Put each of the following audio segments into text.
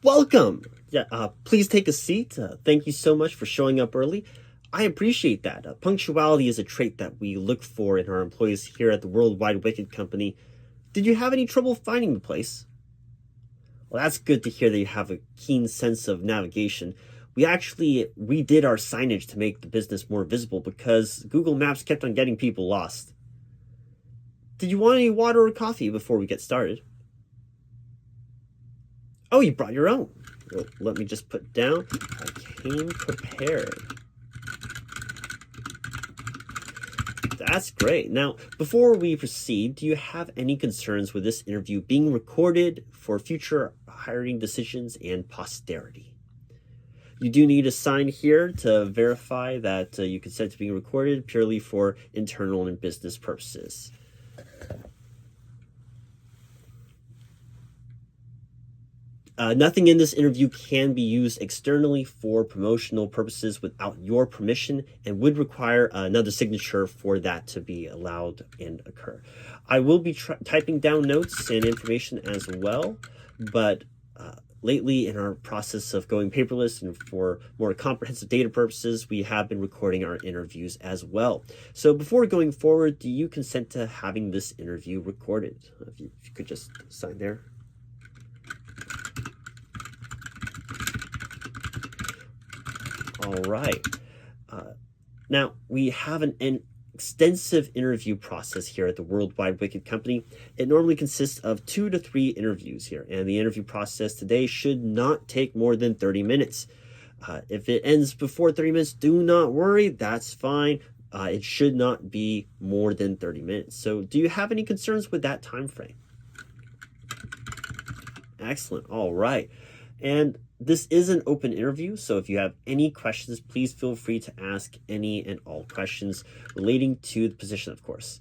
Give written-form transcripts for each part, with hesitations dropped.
Welcome. Please take a seat. Thank you so much for showing up early. I appreciate that. Punctuality is a trait that we look for in our employees here at the World Wide Wicket Company. Did you have any trouble finding the place? Well, that's good to hear that you have a keen sense of navigation. We actually redid our signage to make the business more visible because Google Maps kept on getting people lost. Did you want any water or coffee before we get started? Oh, you brought your own. Well, let me just put down, I came prepared. That's great. Now, before we proceed, do you have any concerns with this interview being recorded for future hiring decisions and posterity? You do need a sign here to verify that you consent to being recorded purely for internal and business purposes. Nothing in this interview can be used externally for promotional purposes without your permission and would require another signature for that to be allowed and occur. I will be typing down notes and information as well, but lately in our process of going paperless and for more comprehensive data purposes, we have been recording our interviews as well. So before going forward, do you consent to having this interview recorded? If you could just sign there. All right. Now, we have an extensive interview process here at the World Wide Wicket Company. It normally consists of 2 to 3 interviews here, and the interview process today should not take more than 30 minutes. If it ends before 30 minutes, do not worry. That's fine. It should not be more than 30 minutes. So do you have any concerns with that time frame? Excellent. All right. And this is an open interview, so if you have any questions, please feel free to ask any and all questions relating to the position, of course.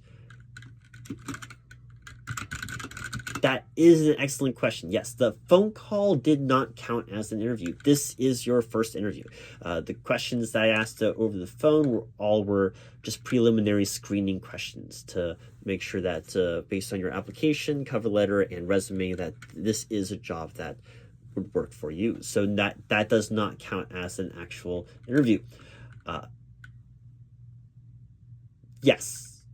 That is an excellent question. Yes, the phone call did not count as an interview. This is your first interview. The questions that I asked over the phone were just preliminary screening questions to make sure that based on your application, cover letter, and resume, that this is a job that would work for you. So that does not count as an actual interview. Yes.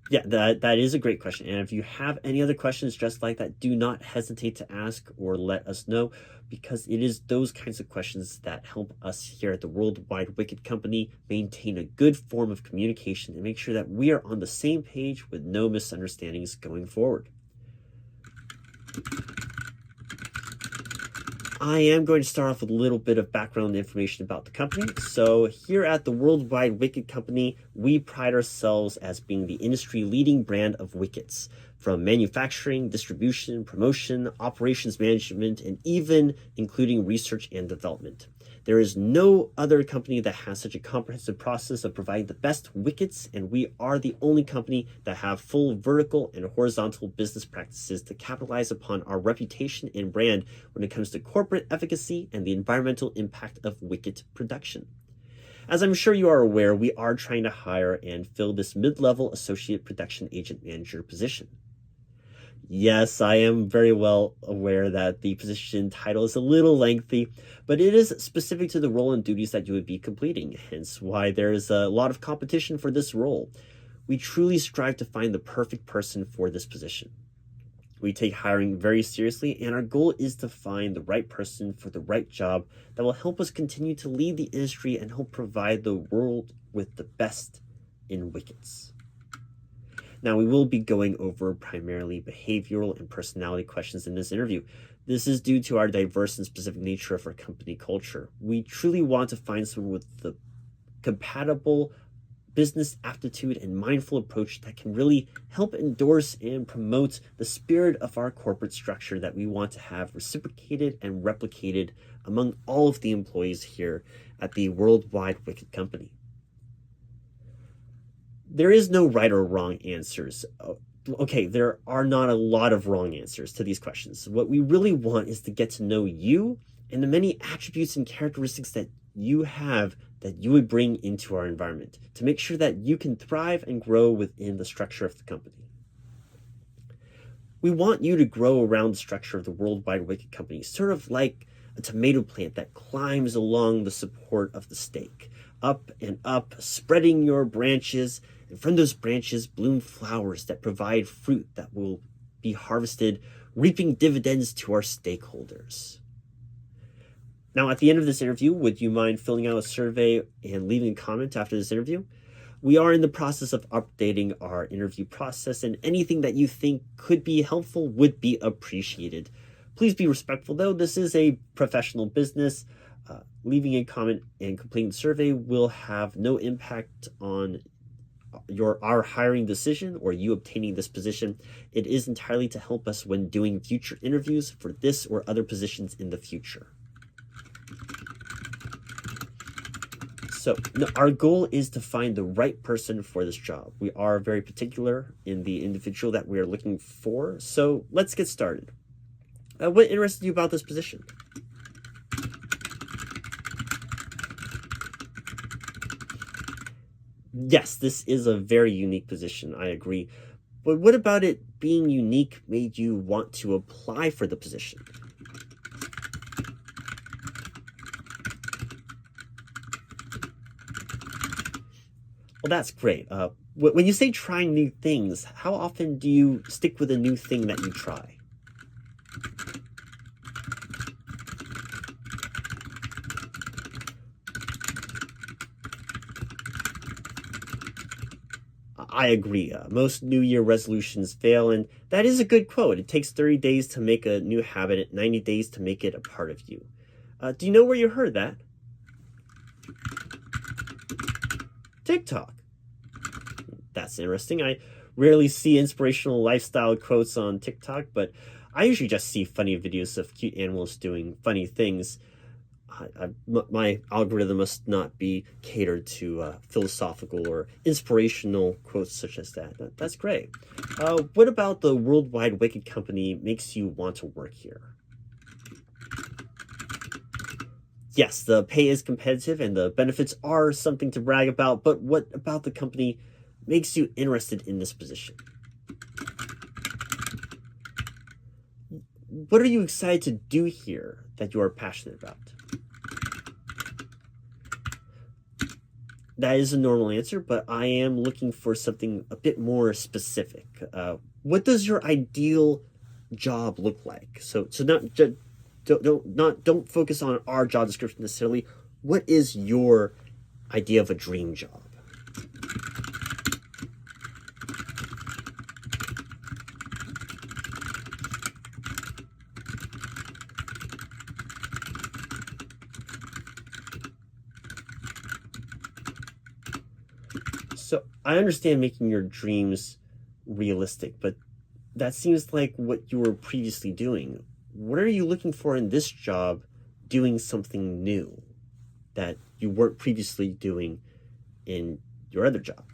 Yeah, that is a great question. And if you have any other questions just like that, do not hesitate to ask or let us know, because it is those kinds of questions that help us here at the World Wide Wicket Company maintain a good form of communication and make sure that we are on the same page with no misunderstandings going forward. I am going to start off with a little bit of background information about the company. So here at the World Wide Wicket Company, we pride ourselves as being the industry-leading brand of wickets, from manufacturing, distribution, promotion, operations management, and even including research and development. There is no other company that has such a comprehensive process of providing the best wickets, and we are the only company that have full vertical and horizontal business practices to capitalize upon our reputation and brand when it comes to corporate efficacy and the environmental impact of wicket production. As I'm sure you are aware, we are trying to hire and fill this mid-level associate production agent manager position. Yes, I am very well aware that the position title is a little lengthy, but it is specific to the role and duties that you would be completing, hence why there is a lot of competition for this role. We truly strive to find the perfect person for this position. We take hiring very seriously, and our goal is to find the right person for the right job that will help us continue to lead the industry and help provide the world with the best in wickets. Now, we will be going over primarily behavioral and personality questions in this interview. This is due to our diverse and specific nature of our company culture. We truly want to find someone with the compatible business aptitude and mindful approach that can really help endorse and promote the spirit of our corporate structure that we want to have reciprocated and replicated among all of the employees here at the World Wide Wicket Company. There is no right or wrong answers. Okay, there are not a lot of wrong answers to these questions. What we really want is to get to know you and the many attributes and characteristics that you have that you would bring into our environment to make sure that you can thrive and grow within the structure of the company. We want you to grow around the structure of the World Wide Wicket company, sort of like a tomato plant that climbs along the support of the stake, up and up, spreading your branches, and from those branches bloom flowers that provide fruit that will be harvested, reaping dividends to our stakeholders. Now, at the end of this interview, would you mind filling out a survey and leaving a comment after this interview? We are in the process of updating our interview process, and anything that you think could be helpful would be appreciated. Please be respectful, though. This is a professional business. Leaving a comment and completing the survey will have no impact on our hiring decision or you obtaining this position. It is entirely to help us when doing future interviews for this or other positions in the future. So our goal is to find the right person for this job. We are very particular in the individual that we are looking for. So let's get started. What interested you about this position? Yes, this is a very unique position, I agree. But what about it being unique made you want to apply for the position? Well, that's great. When you say trying new things, how often do you stick with a new thing that you try? I agree. Most New Year resolutions fail, and that is a good quote. It takes 30 days to make a new habit, 90 days to make it a part of you. Do you know where you heard that? TikTok. That's interesting. I rarely see inspirational lifestyle quotes on TikTok, but I usually just see funny videos of cute animals doing funny things. My algorithm must not be catered to philosophical or inspirational quotes such as that. That's great. What about the World Wide Wicket company makes you want to work here? Yes, the pay is competitive and the benefits are something to brag about, but what about the company makes you interested in this position? What are you excited to do here that you are passionate about? That is a normal answer, but I am looking for something a bit more specific. What does your ideal job look like? So don't focus on our job description necessarily. What is your idea of a dream job? So I understand making your dreams realistic, but that seems like what you were previously doing. What are you looking for in this job doing something new that you weren't previously doing in your other job?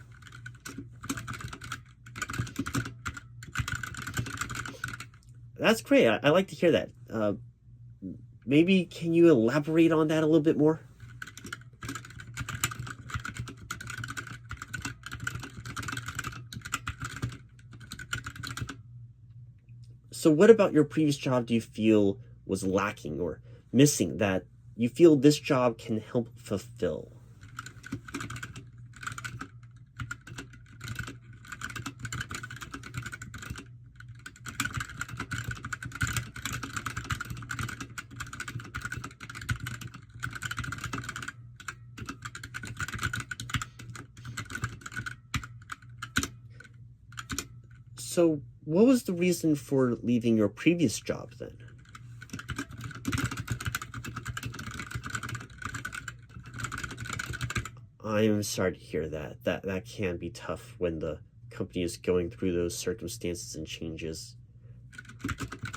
That's great. I like to hear that. Maybe can you elaborate on that a little bit more? So what about your previous job do you feel was lacking or missing that you feel this job can help fulfill? So what was the reason for leaving your previous job then? I'm sorry to hear that. That can be tough when the company is going through those circumstances and changes.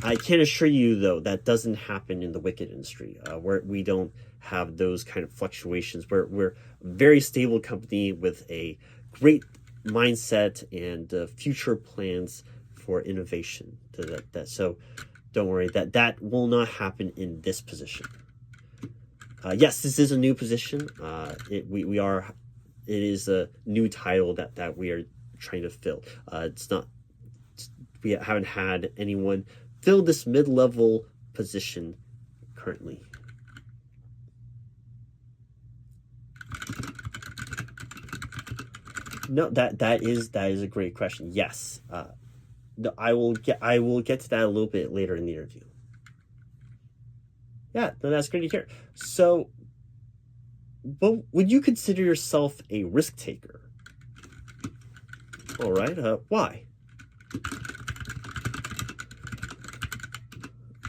I can assure you, though, that doesn't happen in the wicket industry, where we don't have those kind of fluctuations. We're a very stable company with a great mindset and future plans for innovation. So don't worry, that will not happen in this position. Yes, this is a new position. It is a new title that we are trying to fill. It's not we haven't had anyone fill this mid-level position currently. No, that is a great question. Yes, no, I will get to that a little bit later in the interview. Yeah, no, that's great to hear. So, but would you consider yourself a risk taker? All right. Why?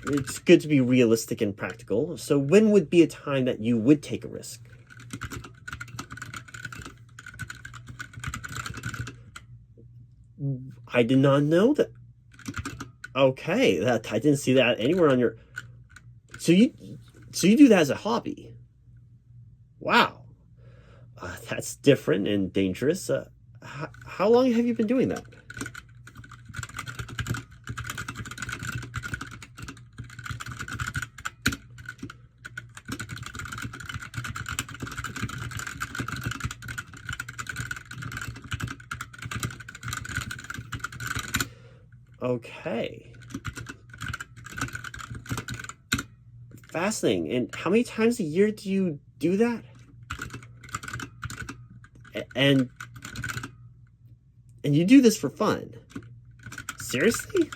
It's good to be realistic and practical. So, when would be a time that you would take a risk? I did not know that. Okay, that I didn't see that anywhere on your. So you do that as a hobby. Wow, that's different and dangerous. How long have you been doing that? Okay. Fascinating. And how many times a year do you do that? And you do this for fun? Seriously?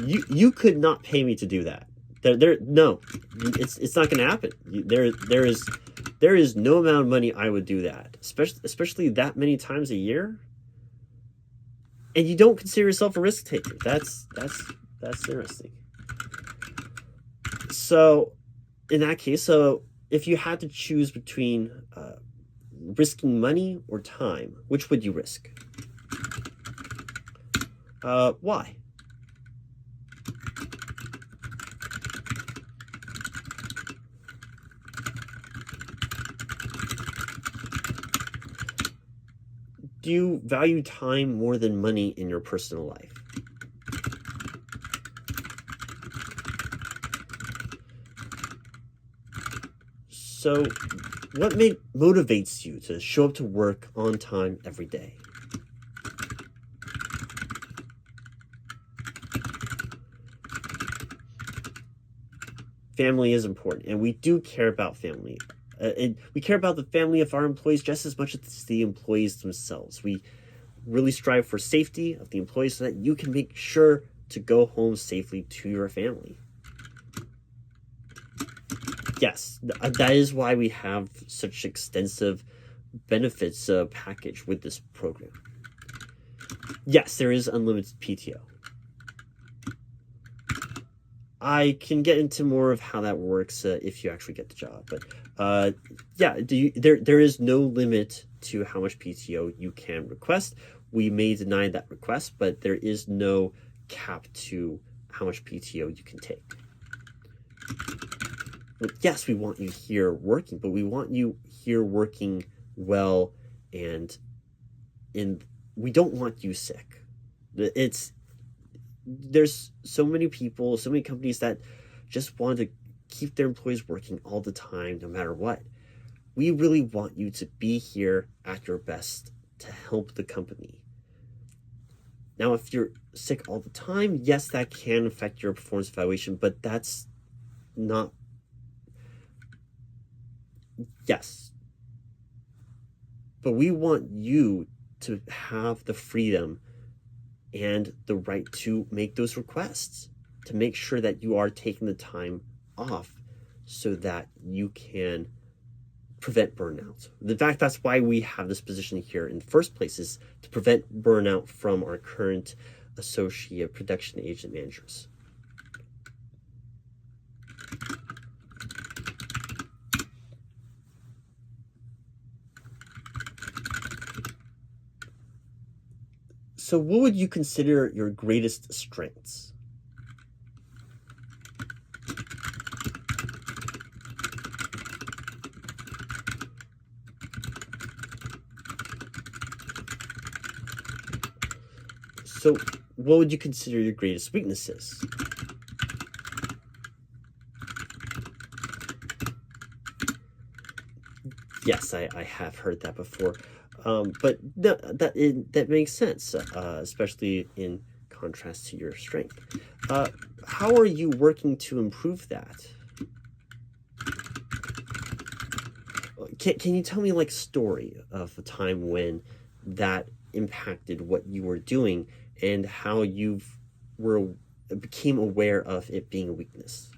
You could not pay me to do that. No, it's not going to happen. There is no amount of money I would do that, especially that many times a year. And you don't consider yourself a risk taker. That's interesting. So, in that case, so if you had to choose between risking money or time, which would you risk? Why? Do you value time more than money in your personal life? So, what motivates you to show up to work on time every day? Family is important, and we do care about family. And we care about the family of our employees just as much as the employees themselves. We really strive for safety of the employees so that you can make sure to go home safely to your family. Yes, that is why we have such extensive benefits package with this program. Yes, there is unlimited PTO. I can get into more of how that works if you actually get the job, but yeah, there is no limit to how much PTO you can request. We may deny that request, but there is no cap to how much PTO you can take. But yes, we want you here working, but we want you here working well, and we don't want you sick. There's so many people, so many companies that just want to keep their employees working all the time, no matter what. We really want you to be here at your best to help the company. Now, if you're sick all the time, yes, that can affect your performance evaluation, but that's not. Yes. But we want you to have the freedom and the right to make those requests, to make sure that you are taking the time off so that you can prevent burnout. In fact, that's why we have this position here in the first place, is to prevent burnout from our current associate production agent managers. So what would you consider your greatest strengths? So what would you consider your greatest weaknesses? Yes, I have heard that before. But no, that makes sense, especially in contrast to your strength. How are you working to improve that? Can you tell me like a story of a time when that impacted what you were doing and how you became aware of it being a weakness?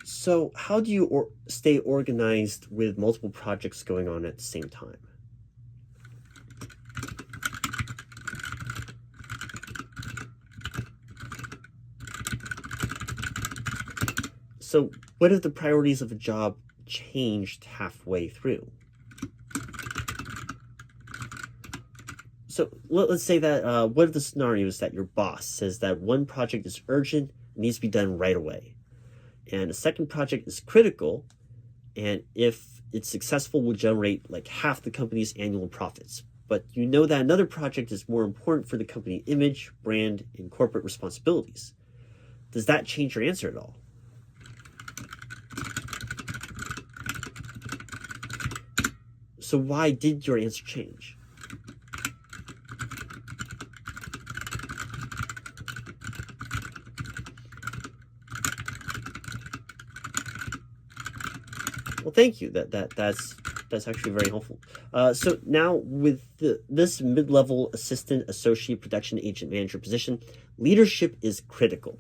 So, how do you stay organized with multiple projects going on at the same time? So, what if the priorities of a job changed halfway through? So, let's say that one of the scenarios that your boss says that one project is urgent, needs to be done right away, and a second project is critical, and if it's successful will generate like half the company's annual profits. But you know that another project is more important for the company image, brand, and corporate responsibilities. Does that change your answer at all? So why did your answer change? Well, thank you. That's actually very helpful. So now with this mid-level assistant, associate, production agent, manager position, leadership is critical.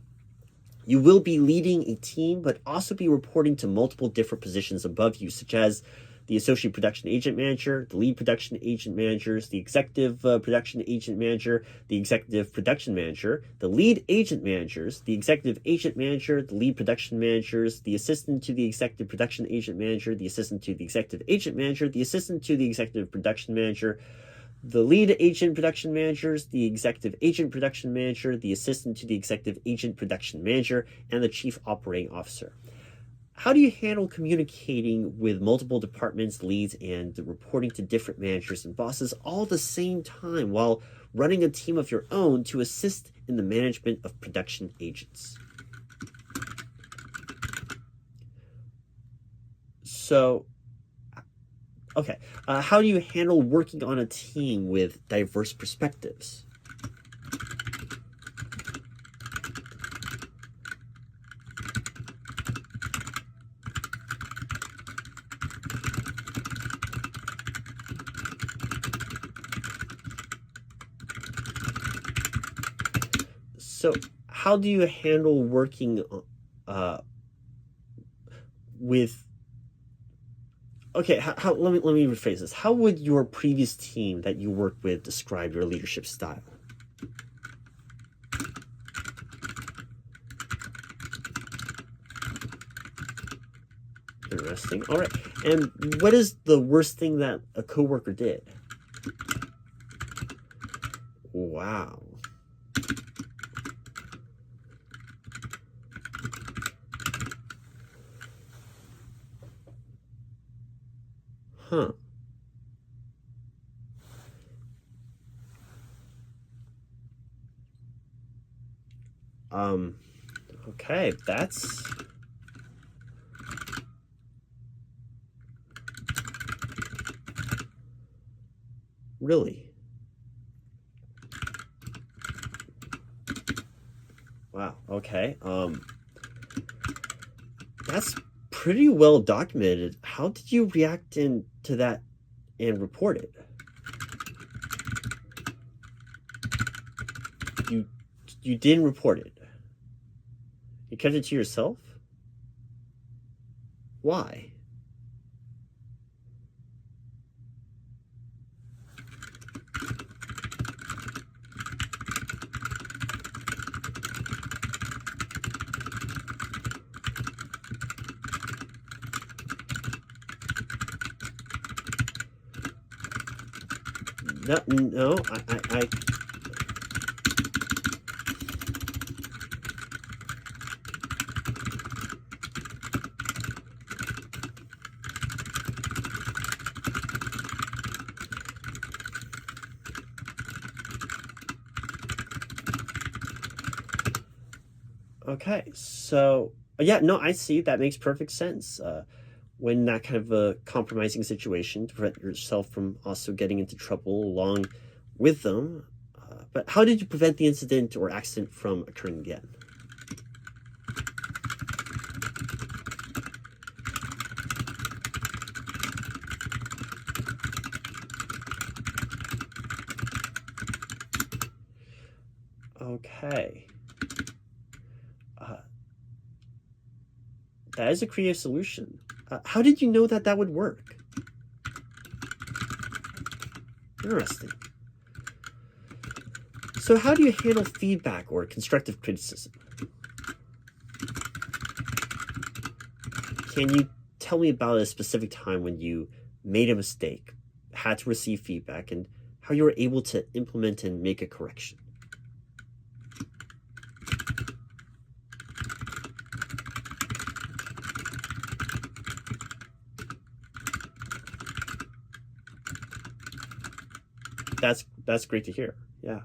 You will be leading a team, but also be reporting to multiple different positions above you, such as the associate production agent manager, the lead production agent managers, the executive production agent manager, the executive production manager, the lead agent managers, the executive agent manager, the lead production managers, the assistant to the executive production agent manager, the assistant to the executive agent manager, the assistant to the executive production manager, the lead agent production managers, the executive agent production manager, the assistant to the executive agent production manager, and the chief operating officer. How do you handle communicating with multiple departments, leads, and reporting to different managers and bosses all at the same time while running a team of your own to assist in the management of production agents? So, okay, how do you handle working on a team with diverse perspectives? So, how do you handle working with? Okay, let me rephrase this. How would your previous team that you worked with describe your leadership style? Interesting. All right. And what is the worst thing that a coworker did? Wow. Huh. Okay, that's really. Wow, okay. That's pretty well documented. How did you react to that and report it? You didn't report it. You kept it to yourself? Why? No, Okay, so yeah, no, I see. That makes perfect sense. When that kind of a compromising situation to prevent yourself from also getting into trouble along with them. But how did you prevent the incident or accident from occurring again? Okay. That is a creative solution. How did you know that that would work? Interesting. So how do you handle feedback or constructive criticism? Can you tell me about a specific time when you made a mistake, had to receive feedback, and how you were able to implement and make a correction? That's great to hear. Yeah.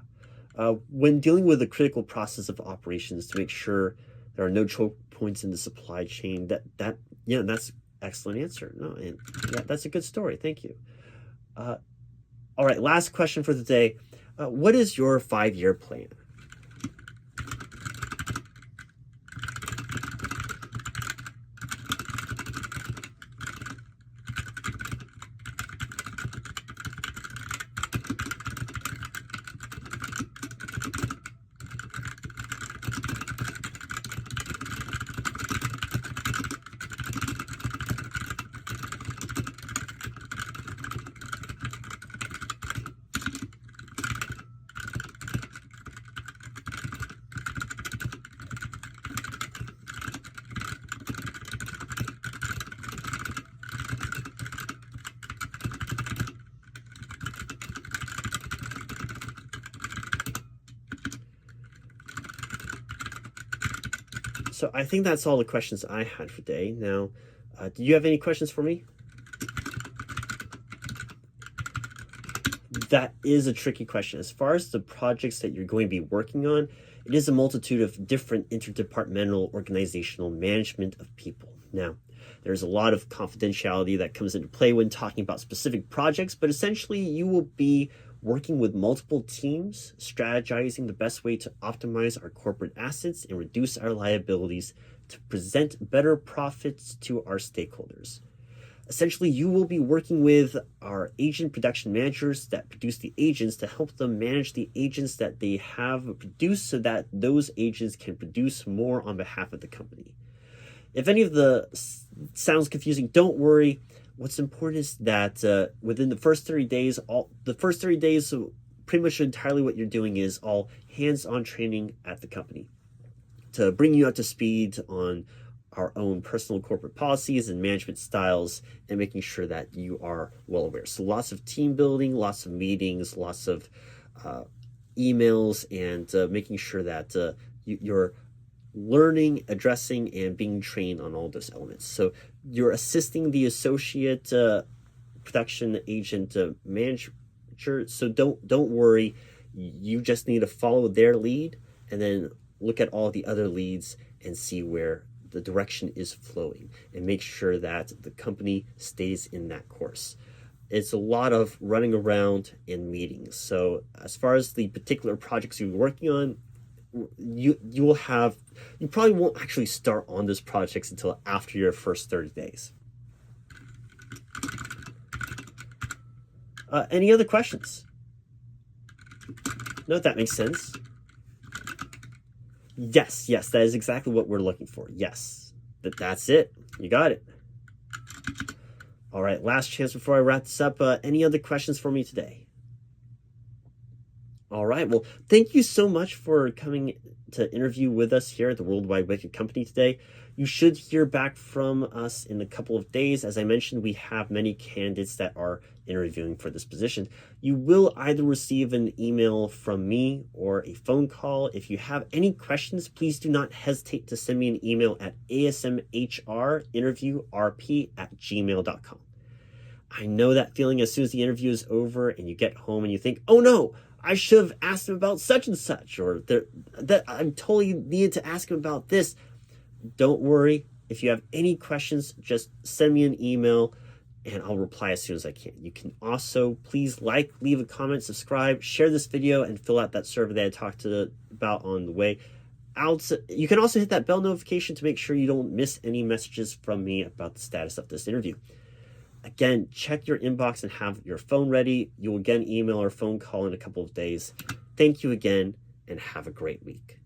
When dealing with the critical process of operations to make sure there are no choke points in the supply chain, that's excellent answer. No, and yeah, that's a good story. Thank you. Uh, all right, last question for the day. What is your 5-year plan? So I think that's all the questions I had for today. Now, do you have any questions for me? That is a tricky question. As far as the projects that you're going to be working on, it is a multitude of different interdepartmental organizational management of people. Now, there's a lot of confidentiality that comes into play when talking about specific projects, but essentially you will be working with multiple teams, strategizing the best way to optimize our corporate assets and reduce our liabilities to present better profits to our stakeholders. Essentially, you will be working with our agent production managers that produce the agents to help them manage the agents that they have produced so that those agents can produce more on behalf of the company. If any of the sounds confusing, don't worry. What's important is that within the first 30 days, pretty much entirely what you're doing is all hands-on training at the company to bring you up to speed on our own personal corporate policies and management styles and making sure that you are well aware. So lots of team building, lots of meetings, lots of emails, and making sure that you're learning, addressing, and being trained on all those elements. So you're assisting the associate production agent manager. So don't worry. You just need to follow their lead and then look at all the other leads and see where the direction is flowing and make sure that the company stays in that course. It's a lot of running around in meetings. So as far as the particular projects you're working on, you probably won't actually start on those projects until after your first 30 days. Any other questions? No, that makes sense. Yes, that is exactly what we're looking for. Yes, that's it. You got it. All right, last chance before I wrap this up. Any other questions for me today? All right, well, thank you so much for coming to interview with us here at the World Wide Wicket Company today. You should hear back from us in a couple of days. As I mentioned, we have many candidates that are interviewing for this position. You will either receive an email from me or a phone call. If you have any questions, please do not hesitate to send me an email at asmhrinterviewrp@gmail.com. I know that feeling as soon as the interview is over and you get home and you think, oh no, I should have asked him about such and such, or that I totally needed to ask him about this. Don't worry. If you have any questions, just send me an email and I'll reply as soon as I can. You can also please leave a comment, subscribe, share this video, and fill out that survey that I talked about on the way. You can also hit that bell notification to make sure you don't miss any messages from me about the status of this interview. Again, check your inbox and have your phone ready. You will get an email or phone call in a couple of days. Thank you again, and have a great week.